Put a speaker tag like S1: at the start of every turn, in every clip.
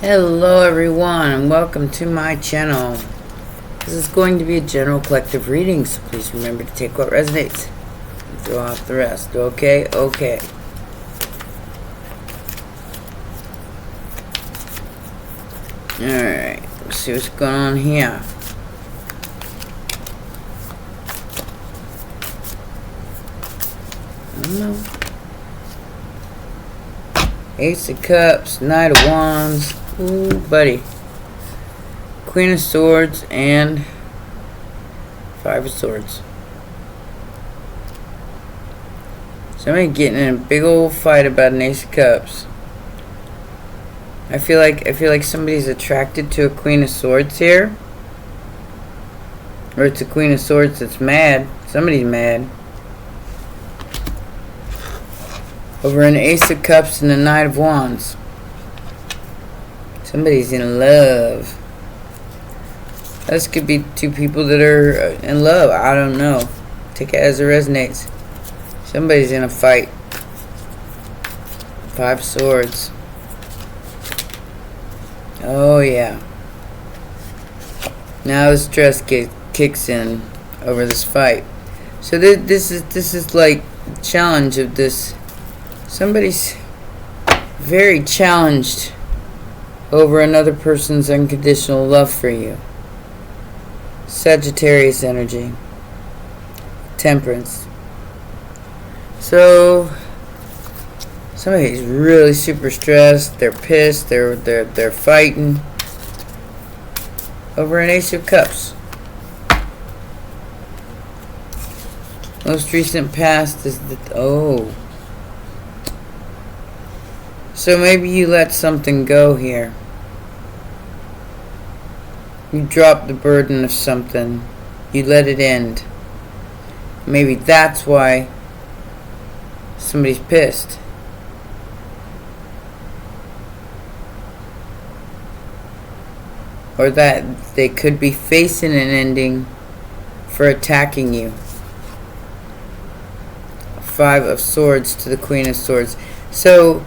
S1: Hello everyone and welcome to my channel. This is going to be a general collective reading, so please remember to take what resonates and throw out the rest. Okay? Okay. Alright, let's see what's going on here. I don't know. Ace of Cups, Knight of Wands. Ooh, buddy. Queen of Swords and Five of Swords. Somebody getting in a big old fight about an Ace of Cups. I feel like somebody's attracted to a Queen of Swords here. Or it's a Queen of Swords that's mad. Somebody's mad. Over an Ace of Cups and a Knight of Wands. Somebody's in love. This could be two people that are in love. I don't know. Take it as it resonates. Somebody's in a fight. Five of Swords. Oh yeah. Now the stress kicks in over this fight. So this is like the challenge of this. Somebody's very challenged over another person's unconditional love for you. Sagittarius energy. Temperance. So somebody's really super stressed. They're pissed. They're fighting over an Ace of Cups. Most recent past is the So maybe you let something go here. You drop the burden of something. You let it end. Maybe that's why somebody's pissed. Or that they could be facing an ending for attacking you. Five of Swords to the Queen of Swords. So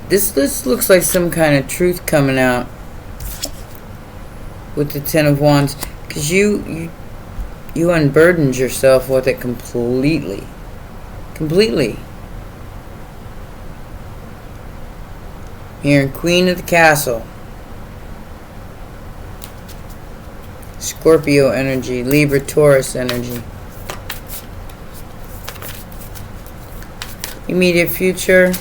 S1: this looks like some kind of truth coming out with the Ten of Wands, because you unburdened yourself with it completely. Here in Queen of the Castle. Scorpio energy, Libra, Taurus energy. Immediate future.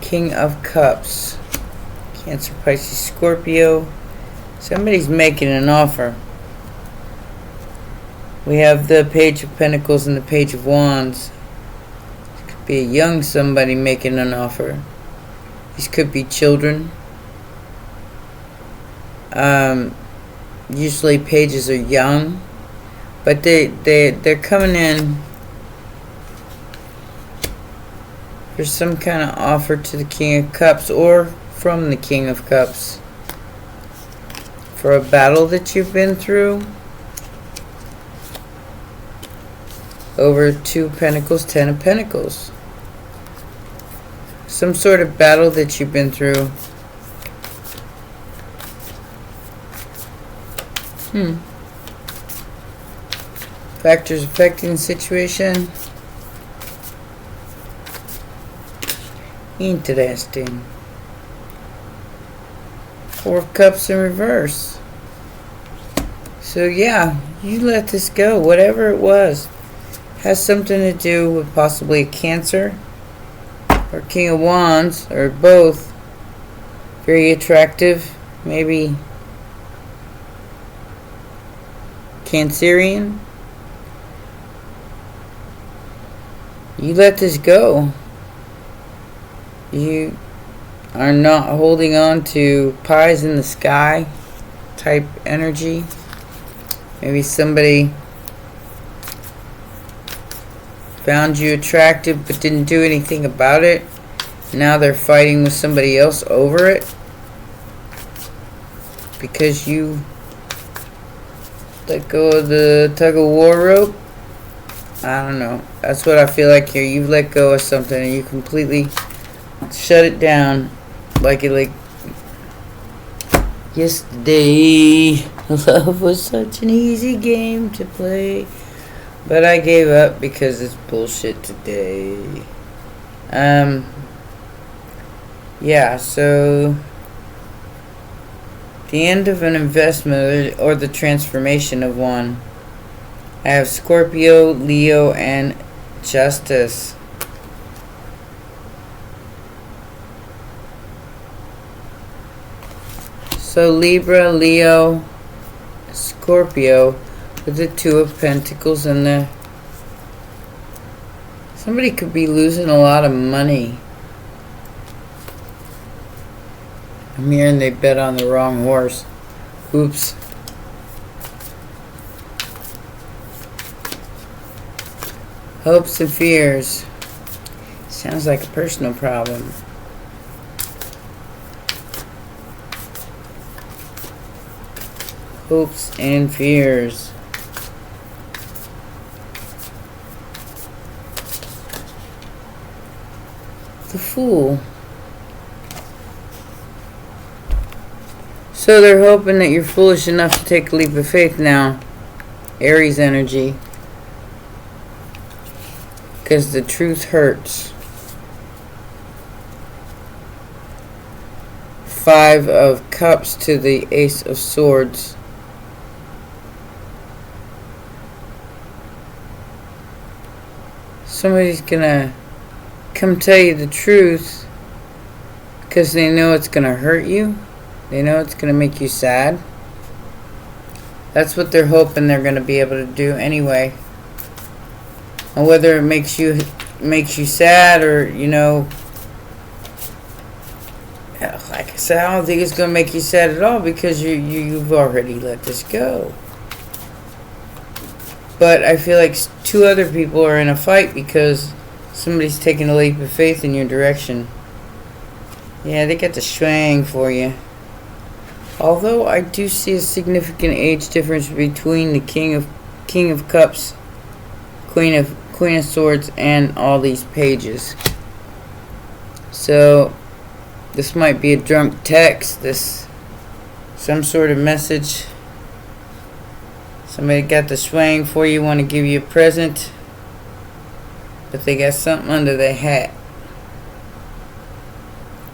S1: King of Cups. Cancer, Pisces, Scorpio. Somebody's making an offer. We have the Page of Pentacles and the Page of Wands. This could be a young somebody making an offer. These could be children. Usually pages are young, but they're coming in for some kind of offer to the King of Cups or from the King of Cups for a battle that you've been through. Over Two of Pentacles, Ten of Pentacles. Some sort of battle that you've been through. Factors affecting the situation. Interesting. Four of Cups in reverse. So yeah, you let this go. Whatever it was. Has something to do with possibly a Cancer or King of Wands or both. Very attractive. Maybe Cancerian. You let this go. You are not holding on to pies in the sky type energy. Maybe somebody found you attractive but didn't do anything about it. Now they're fighting with somebody else over it because you let go of the tug of war rope. I don't know. That's what I feel like here. You've let go of something and you completely shut it down like yesterday. Love was such an easy game to play, but I gave up because it's bullshit today. Yeah, so the end of an investment or the transformation of one. I have Scorpio, Leo, and Justice. So Libra, Leo, Scorpio with the Two of Pentacles and the... Somebody could be losing a lot of money. I'm hearing they bet on the wrong horse. Oops. Hopes and fears. Sounds like a personal problem. Hopes and fears. The Fool. So they're hoping that you're foolish enough to take a leap of faith now. Aries energy. Because the truth hurts. Five of Cups to the Ace of Swords. Somebody's gonna come tell you the truth because they know it's gonna hurt you. They know it's going to make you sad. That's what they're hoping they're going to be able to do anyway. And whether it makes you sad or, you know, like I said, I don't think it's going to make you sad at all because you've already let this go. But I feel like two other people are in a fight because somebody's taking a leap of faith in your direction. Yeah, they got the swang for you. Although I do see a significant age difference between the King of Cups, Queen of Swords, and all these pages. So this might be a drunk text. Some sort of message. Somebody got the swang for you, want to give you a present, but they got something under their hat.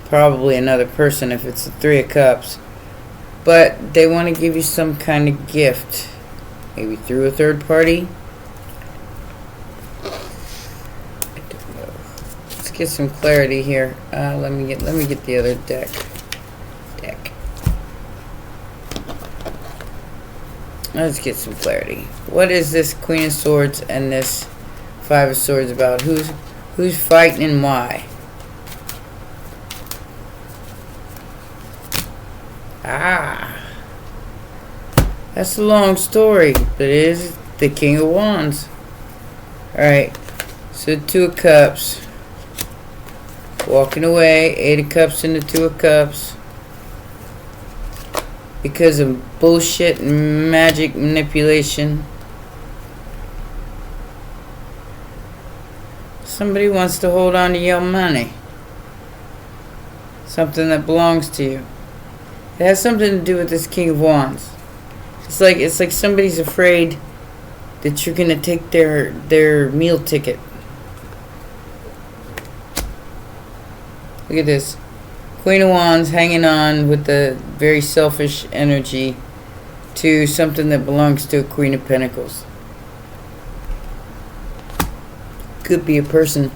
S1: Probably another person if it's the Three of Cups. But they want to give you some kind of gift. Maybe through a third party. I don't know. Let's get some clarity here. Let me get the other deck. Let's get some clarity. What is this Queen of Swords and this Five of Swords about? Who's fighting and why? That's a long story, but it is the King of Wands. Alright, so Two of Cups. Walking away, Eight of Cups into Two of Cups. Because of bullshit and magic manipulation. Somebody wants to hold on to your money. Something that belongs to you. It has something to do with this King of Wands. It's like somebody's afraid that you're gonna take their meal ticket. Look at this. Queen of Wands hanging on with the very selfish energy to something that belongs to a Queen of Pentacles. Could be a person.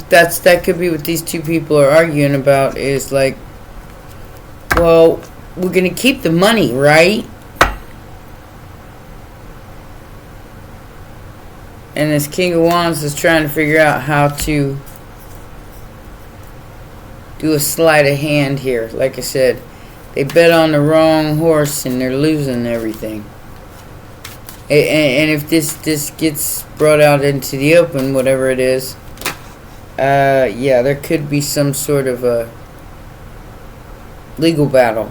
S1: That could be what these two people are arguing about, is like, well, we're gonna keep the money, right? And this King of Wands is trying to figure out how to do a sleight of hand here. Like I said, they bet on the wrong horse and they're losing everything. And if this gets brought out into the open, whatever it is, yeah, there could be some sort of a legal battle.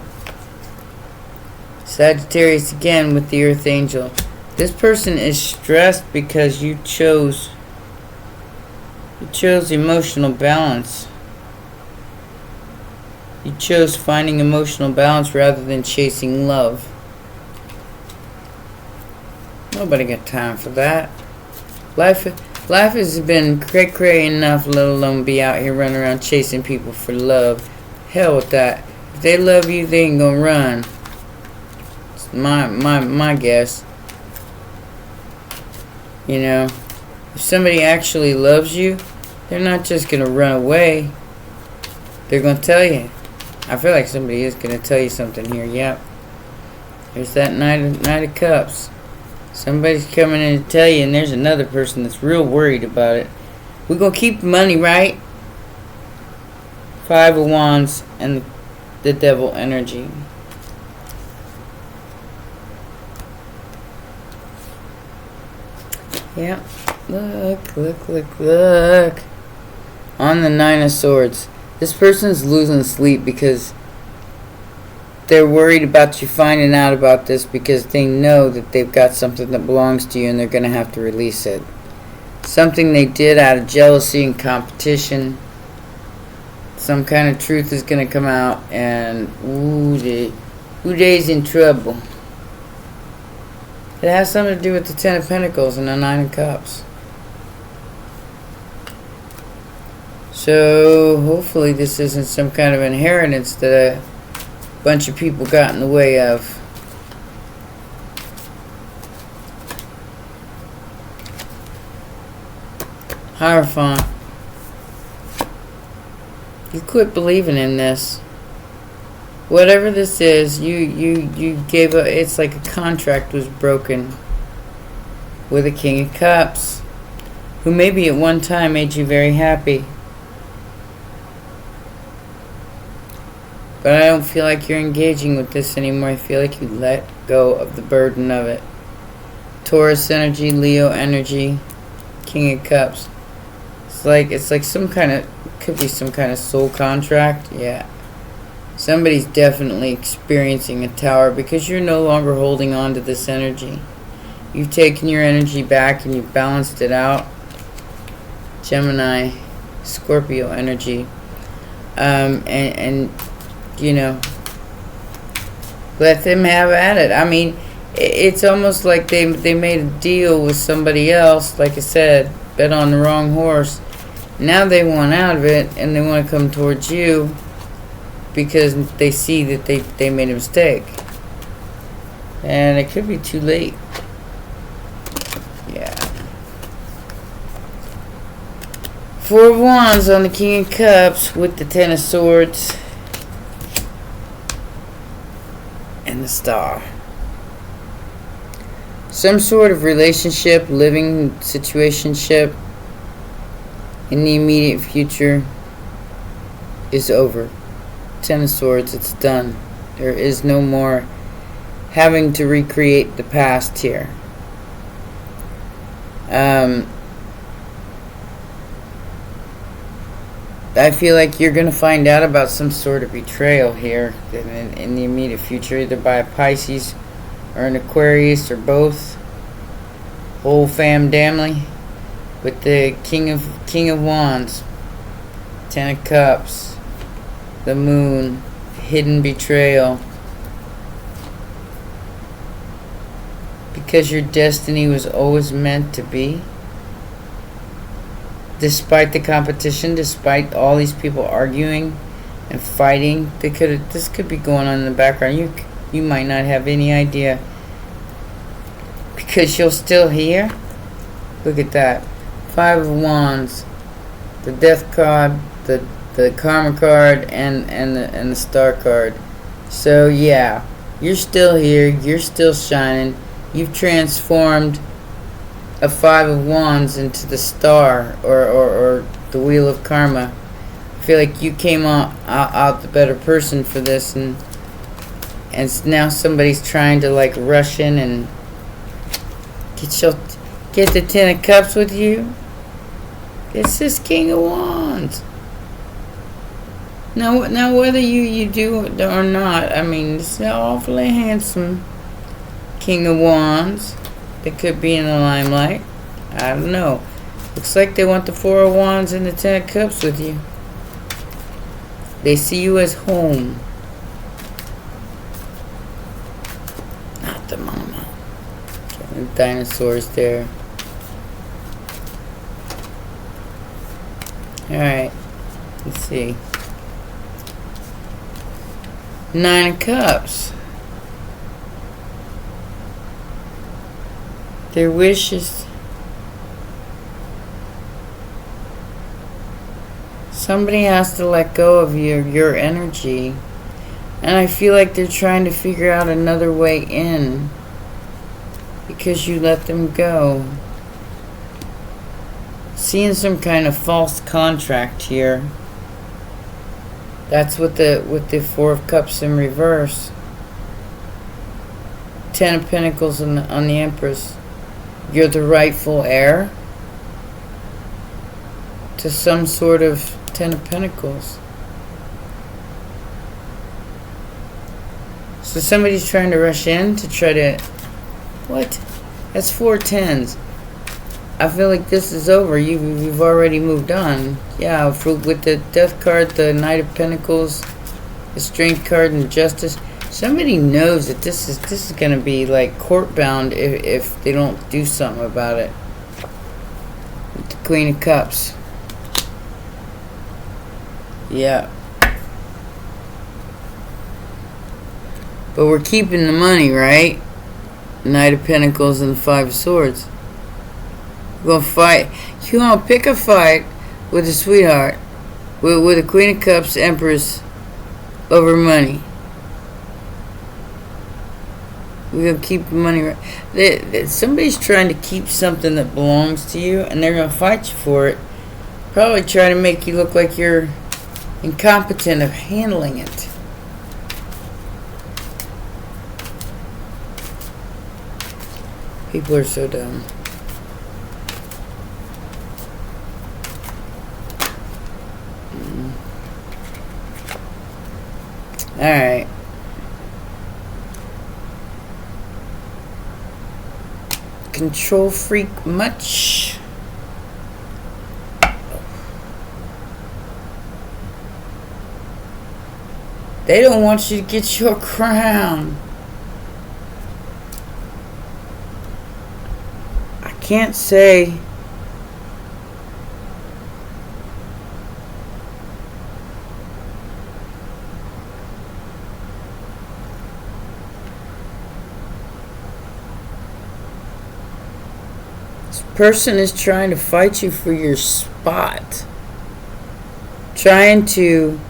S1: Sagittarius again with the Earth Angel. This person is stressed because you chose emotional balance. You chose finding emotional balance rather than chasing love. Nobody got time for that. Life has been cray-cray enough, let alone be out here running around chasing people for love. Hell with that. If they love you, they ain't gonna run. It's my guess. You know, if somebody actually loves you, they're not just gonna run away. They're gonna tell you. I feel like somebody is gonna tell you something here. Yep. There's that Knight of Cups. Somebody's coming in to tell you, and there's another person that's real worried about it. We're gonna keep the money, right? 5 of Wands and the Devil energy. Yep. Look. On the 9 of Swords. This person's losing sleep because they're worried about you finding out about this, because they know that they've got something that belongs to you and they're going to have to release it. Something they did out of jealousy and competition. Some kind of truth is going to come out, and Uday's in trouble. It has something to do with the 10 of Pentacles and the 9 of Cups. So hopefully this isn't some kind of inheritance that a bunch of people got in the way of. Hierophant. You quit believing in this. Whatever this is, you gave up. It's like a contract was broken with a King of Cups, who maybe at one time made you very happy. But I don't feel like you're engaging with this anymore. I feel like you let go of the burden of it. Taurus energy, Leo energy, King of Cups. It's like some kind of, could be some kind of soul contract. Yeah. Somebody's definitely experiencing a tower because you're no longer holding on to this energy. You've taken your energy back and you've balanced it out. Gemini, Scorpio energy. And you know, let them have at it. I mean, it's almost like they made a deal with somebody else. Like I said, bet on the wrong horse. Now they want out of it and they want to come towards you because they see that they made a mistake. And it could be too late. Yeah. 4 of Wands on the King of Cups with the 10 of Swords. And the Star. Some sort of relationship, living situationship in the immediate future is over. 10 of Swords, it's done. There is no more having to recreate the past here. I feel like you're going to find out about some sort of betrayal here in the immediate future, either by a Pisces or an Aquarius or both. Whole fam damly. With the King of Wands, 10 of Cups, the Moon, hidden betrayal. Because your destiny was always meant to be. Despite the competition, despite all these people arguing and fighting, this could be going on in the background. You might not have any idea. Because you're still here. Look at that. 5 of Wands, the Death card, the Karma card, and the Star card. So yeah, you're still here. You're still shining. You've transformed a 5 of Wands into the Star or the Wheel of Karma. I feel like you came out the better person for this, and now somebody's trying to like rush in and get the 10 of Cups with you. It's this King of Wands. Now whether you do or not, I mean, it's an awfully handsome King of Wands that could be in the limelight. I don't know. Looks like they want the 4 of Wands and the 10 of Cups with you. They see you as home. Not the mama. The dinosaurs there. Alright. Let's see. 9 of Cups. Their wishes. Somebody has to let go of your energy. And I feel like they're trying to figure out another way in. Because you let them go. Seeing some kind of false contract here. That's with the 4 of Cups in reverse. 10 of Pentacles on the Empress. You're the rightful heir to some sort of 10 of Pentacles. So somebody's trying to rush in to try to... What? That's 4 tens. I feel like this is over. You've already moved on. Yeah, with the Death card, the Knight of Pentacles, the Strength card, and Justice. Somebody knows that this is gonna be like court bound if they don't do something about it. With the Queen of Cups. Yeah. But we're keeping the money, right? Knight of Pentacles and the 5 of Swords. We're gonna fight. You wanna pick a fight with a sweetheart, with a Queen of Cups, Empress, over money. We're gonna keep the money. Right. Somebody's trying to keep something that belongs to you, and they're gonna fight you for it. Probably try to make you look like you're incompetent of handling it. People are so dumb. Alright. Control freak much? They don't want you to get your crown. I can't say. This person is trying to fight you for your spot. Trying to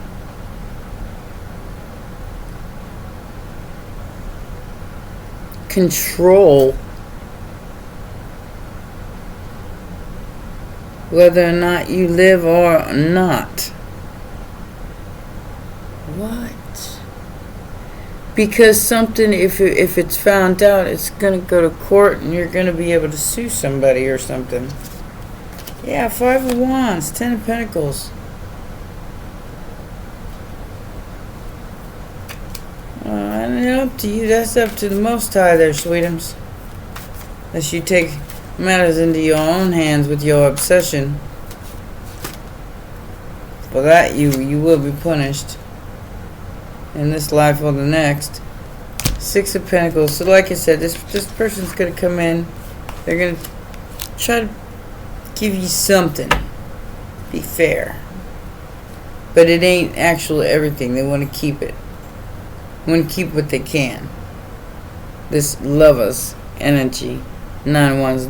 S1: control whether or not you live or not. What? Because something, if it's found out, it's going to go to court and you're going to be able to sue somebody or something. Yeah, 5 of Wands, 10 of Pentacles. And up to you. That's up to the Most High there, sweetums. Unless you take matters into your own hands with your obsession. For that, you will be punished. In this life or the next. 6 of Pentacles. So like I said, this person's going to come in. They're going to try to give you something. Be fair. But it ain't actually everything. They want to keep it. They want to keep what they can. This lover's energy. 9 of Wands.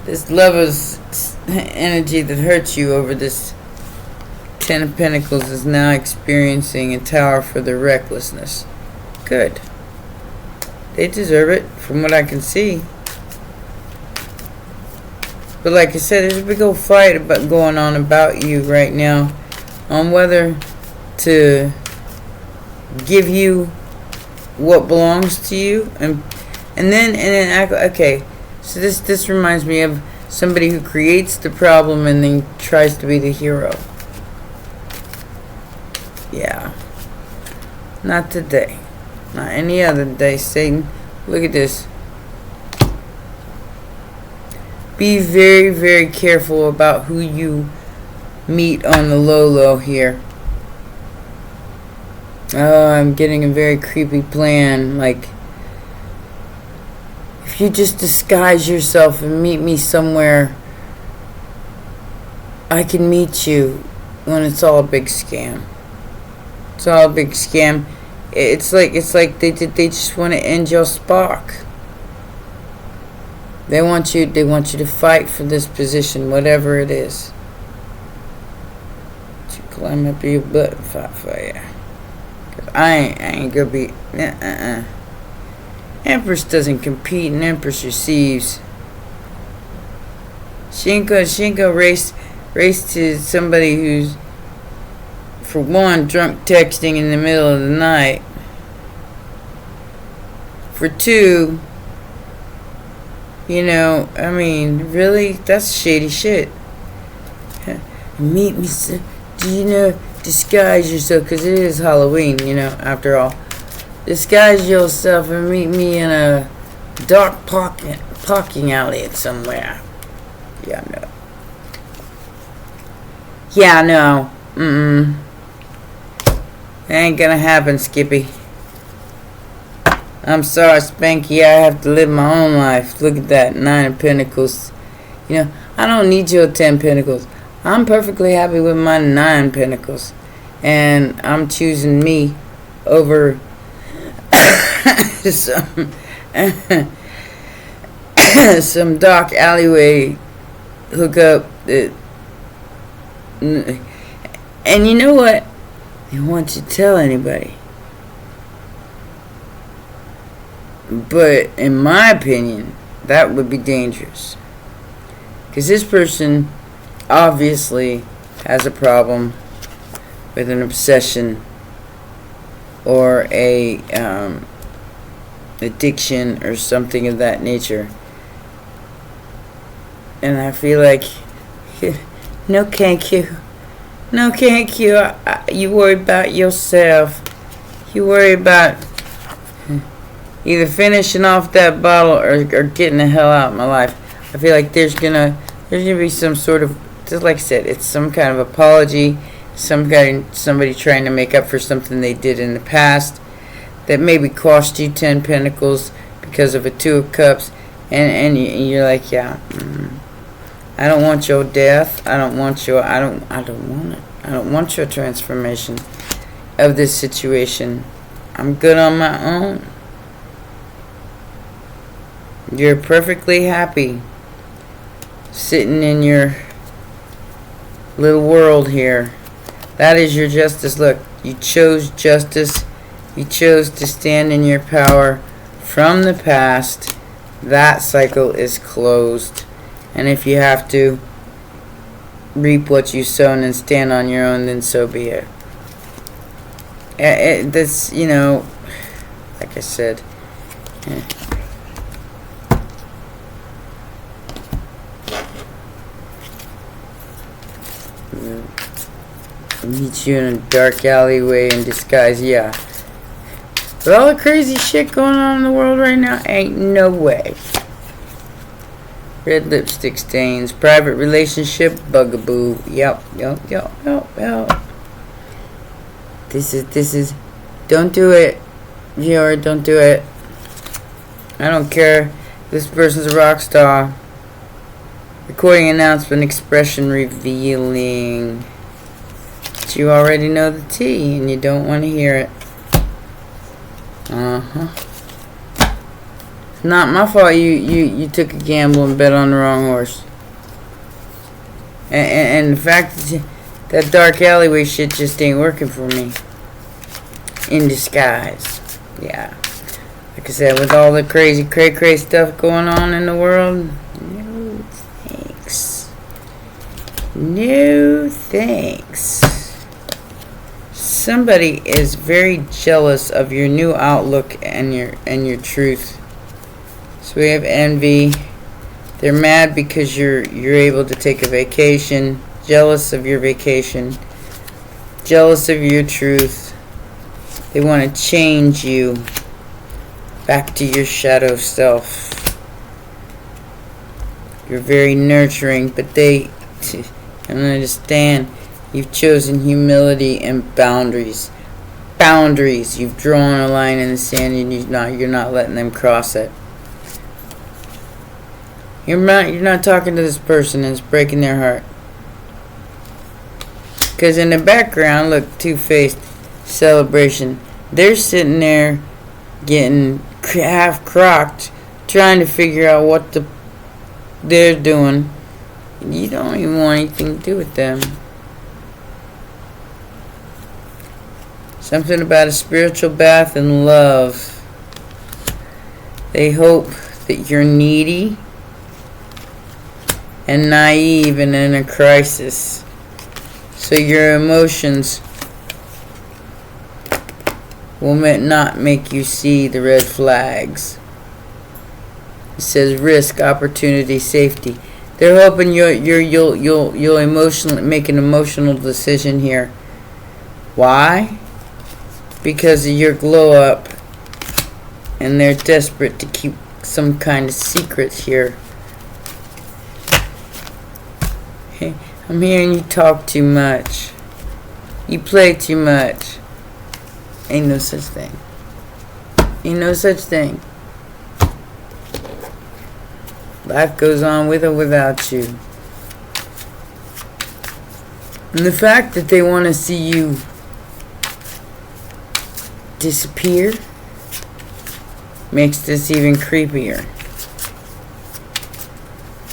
S1: This lover's energy that hurts you over this 10 of Pentacles is now experiencing a tower for their recklessness. Good. They deserve it, from what I can see. But like I said, there's a big old fight going on about you right now on whether to give you what belongs to you, and then okay. So this reminds me of somebody who creates the problem and then tries to be the hero. Yeah. Not today. Not any other day, Satan. Look at this. Be very, very careful about who you meet on the low here. Oh, I'm getting a very creepy plan. Like, if you just disguise yourself and meet me somewhere, I can meet you when it's all a big scam. It's all a big scam. It's like they just want to end your spark. They want you to fight for this position, whatever it is. To climb up your butt and fight for you. 'Cause I ain't gonna be. Empress doesn't compete, and Empress receives. She ain't gonna race to somebody who's, for one, drunk texting in the middle of the night. For two, really, that's shady shit. Meet me, disguise yourself, because it is Halloween, after all. Disguise yourself and meet me in a dark parking alley somewhere. Yeah, no. Yeah, no. That ain't gonna happen, Skippy. I'm sorry, Spanky. I have to live my own life. Look at that, 9 of Pentacles. I don't need your 10 Pentacles. I'm perfectly happy with my 9 Pentacles. And I'm choosing me over some dark alleyway hookup. And you know what? They want you to tell anybody. But in my opinion, that would be dangerous. Because this person obviously has a problem with an obsession or a addiction or something of that nature. And I feel like, no thank you. No thank you. You worry about yourself. You worry about either finishing off that bottle or getting the hell out of my life. I feel like there's gonna be some sort of, just like I said, it's some kind of apology, somebody trying to make up for something they did in the past that maybe cost you 10 Pentacles because of a 2 of Cups, and you're like, yeah, I don't want your death. I don't want your transformation of this situation. I'm good on my own. You're perfectly happy sitting in your little world here. That is your justice. Look, you chose justice. You chose to stand in your power from the past. That cycle is closed. And if you have to reap what you sown and stand on your own, then so be it. That's, like I said, meet you in a dark alleyway in disguise, yeah. With all the crazy shit going on in the world right now, ain't no way. Red lipstick stains, private relationship, bugaboo. Yep. This is, don't do it, viewer, don't do it. I don't care. This person's a rock star. Recording announcement, expression revealing. But you already know the tea, and you don't want to hear it. It's not my fault you took a gamble and bet on the wrong horse. And the fact that dark alleyway shit just ain't working for me. In disguise. Yeah. Like I said, with all the crazy cray stuff going on in the world, no thanks. No thanks. Somebody is very jealous of your new outlook and your truth. So we have envy. They're mad because you're able to take a vacation. Jealous of your vacation. Jealous of your truth. They want to change you back to your shadow self. You're very nurturing, but they don't understand. You've chosen humility and boundaries. boundaries. You've drawn a line in the sand, and you're not letting them cross it. You're not talking to this person, and it's breaking their heart. Because in the background, look, two-faced celebration. They're sitting there getting half crocked, trying to figure out what they're doing. You don't even want anything to do with them. Something about a spiritual bath and love. They hope that you're needy and naive and in a crisis. So your emotions will not make you see the red flags. It says risk, opportunity, safety. They're hoping you'll emotionally make an emotional decision here. Why? Because of your glow up, and they're desperate to keep some kind of secret here. Hey, I'm hearing you talk too much. You play too much. Ain't no such thing. Ain't no such thing. Life goes on with or without you. And the fact that they want to see you disappear makes this even creepier.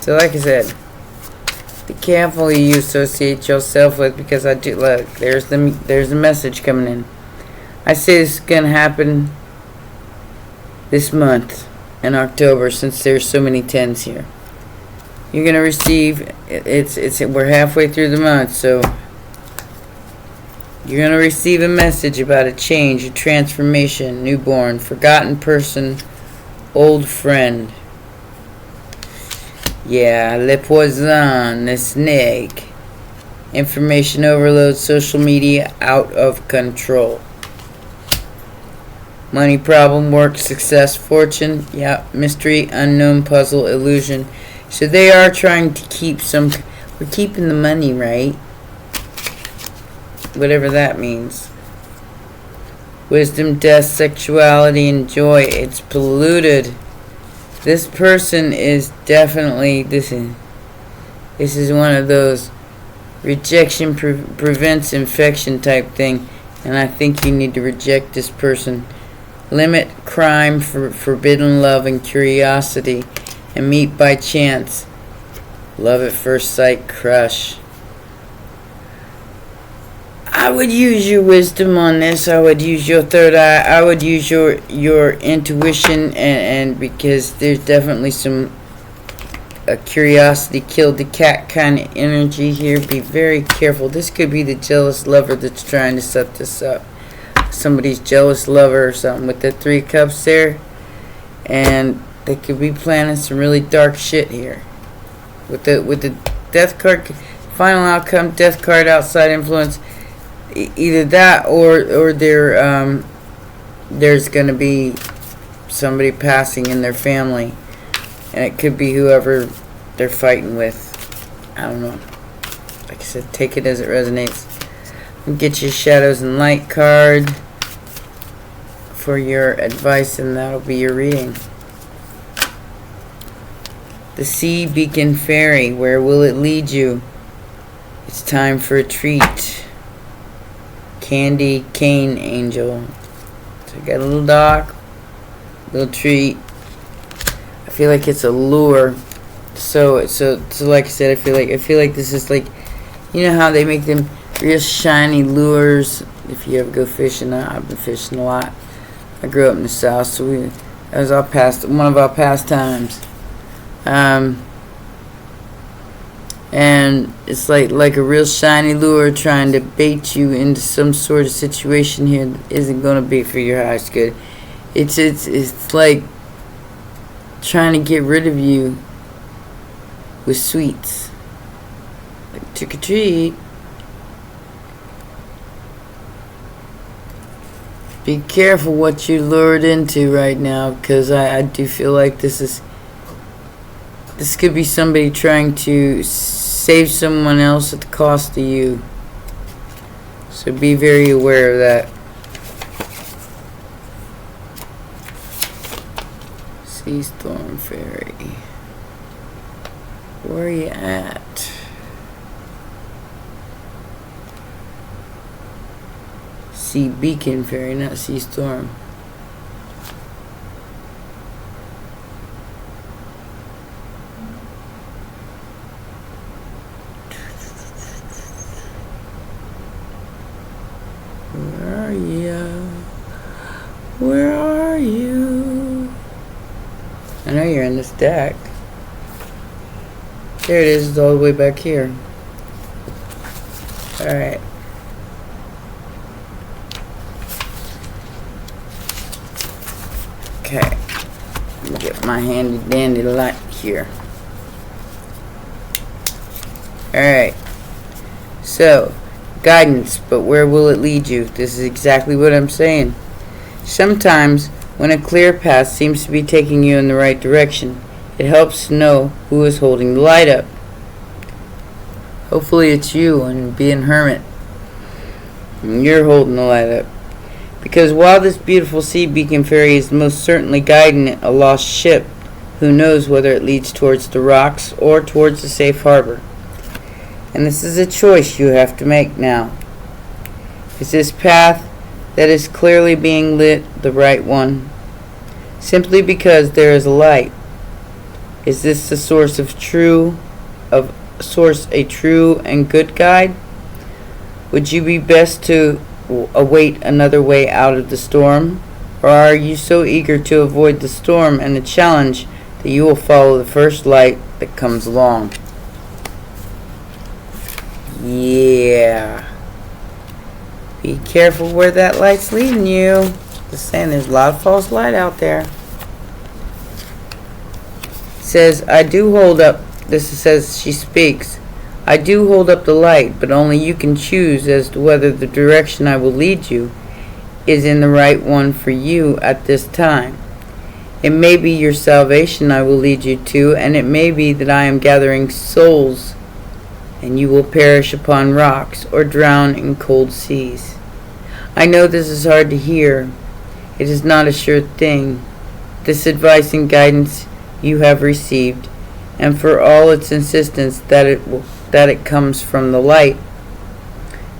S1: So like I said, be careful who you associate yourself with, because I do look, there's the message coming in. I say this is gonna happen this month in October, since there's so many tens here. You're gonna receive we're halfway through the month, so you're going to receive a message about a change, a transformation, newborn, forgotten person, old friend. Yeah, le poison, the snake. Information overload, social media out of control. Money problem, work, success, fortune. Yeah, mystery, unknown, puzzle, illusion. So they are trying to keep we're keeping the money, right? Whatever that means. Wisdom, death, sexuality, and joy. It's polluted. This person is definitely, this is one of those rejection prevents infection type thing, and I think you need to reject this person. Limit crime, for forbidden love and curiosity, and meet by chance. Love at first sight, crush. I would use your wisdom on this. I would use your third eye. I would use your intuition, and because there's definitely some curiosity killed the cat kind of energy here. Be very careful. This could be the jealous lover that's trying to set this up. Somebody's jealous lover or something with the 3 cups there, and they could be planning some really dark shit here. With the death card, final outcome, death card, outside influence. Either that or there's going to be somebody passing in their family, and it could be whoever they're fighting with. I don't know. Like I said, take it as it resonates. Get your shadows and light card for your advice, and that'll be your reading. The Sea Beacon Fairy, where will it lead you? It's time for a treat. Candy Cane Angel. So I got a little dog, little treat. I feel like it's a lure. So like I said, I feel like this is like, you know how they make them real shiny lures. If you ever go fishing, I've been fishing a lot. I grew up in the South, so that was one of our pastimes. And it's like a real shiny lure trying to bait you into some sort of situation here that isn't going to be for your highest good. It's like trying to get rid of you with sweets. Like trick or treat. Be careful what you lured into right now, because I do feel like this could be somebody trying to save someone else at the cost of you. So be very aware of that. Sea Storm Fairy. Where are you at? Sea Beacon Fairy, not Sea Storm. Where are you? Where are you? I know you're in this deck. There it is, it's all the way back here. Alright. Okay. Let me get my handy dandy light here. Alright. So, guidance, but where will it lead you? This is exactly what I'm saying. Sometimes, when a clear path seems to be taking you in the right direction, it helps to know who is holding the light up. Hopefully it's you and being hermit. And you're holding the light up. Because while this beautiful sea beacon fairy is most certainly guiding a lost ship, who knows whether it leads towards the rocks or towards the safe harbor. And this is a choice you have to make now. Is this path that is clearly being lit the right one? Simply because there is a light. Is this the source a true and good guide? Would you be best to await another way out of the storm? Or are you so eager to avoid the storm and the challenge that you will follow the first light that comes along? Yeah. Be careful where that light's leading you. Just saying, there's a lot of false light out there. It says, I do hold up, this says she speaks, I do hold up the light, but only you can choose as to whether the direction I will lead you is in the right one for you at this time. It may be your salvation I will lead you to, and it may be that I am gathering souls, and you will perish upon rocks or drown in cold seas. I know this is hard to hear. It is not a sure thing. This advice and guidance you have received, and for all its insistence that it comes from the light,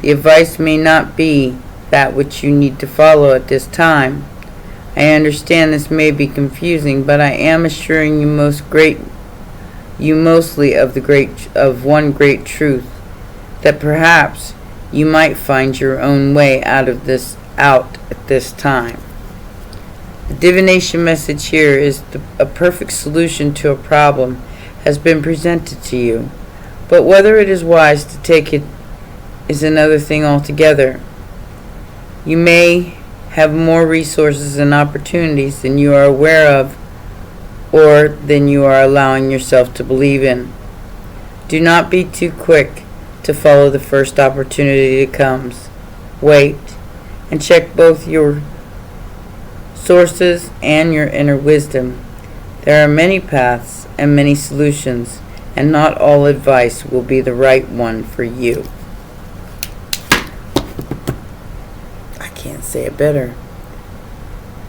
S1: the advice may not be that which you need to follow at this time. I understand this may be confusing, but I am assuring you mostly of one great truth, that perhaps you might find your own way out at this time. The divination message here is a perfect solution to a problem has been presented to you, but whether it is wise to take it is another thing altogether. You may have more resources and opportunities than you are aware of, or than you are allowing yourself to believe in. Do not be too quick to follow the first opportunity that comes. Wait, and check both your sources and your inner wisdom. There are many paths and many solutions, and not all advice will be the right one for you. I can't say it better.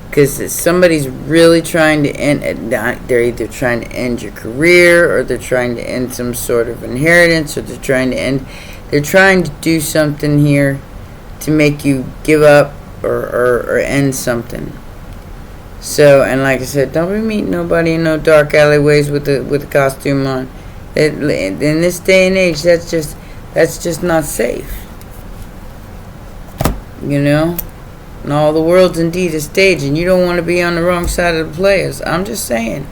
S1: Because somebody's really trying to end, they're either trying to end your career, or they're trying to end some sort of inheritance, or they're trying to do something here to make you give up or end something. So, and like I said, don't be meeting nobody in no dark alleyways with a costume on. In this day and age, that's just not safe. You know? And all the world's indeed a stage, and you don't want to be on the wrong side of the players. I'm just saying.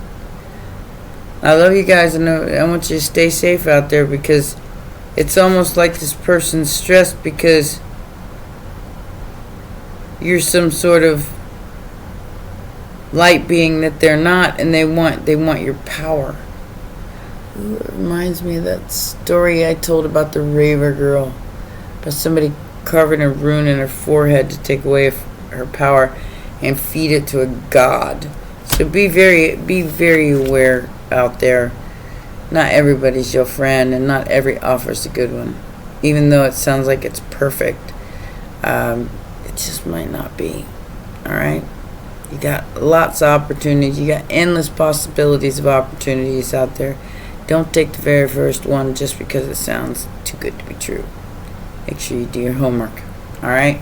S1: I love you guys, and I want you to stay safe out there, because it's almost like this person's stressed because you're some sort of light being that they're not, and they want your power. Ooh, it reminds me of that story I told about the raver girl, about somebody carving a rune in her forehead to take away her power and feed it to a god. So be very aware out there. Not everybody's your friend, and not every offer's a good one. Even though it sounds like it's perfect, it just might not be. Alright? You got lots of opportunities. You got endless possibilities of opportunities out there. Don't take the very first one just because it sounds too good to be true. Make sure you do your homework. Alright?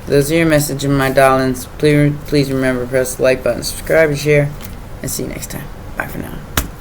S1: Those are your messages, my darlings. Please remember to press the like button, subscribe, and share. And see you next time. Bye for now.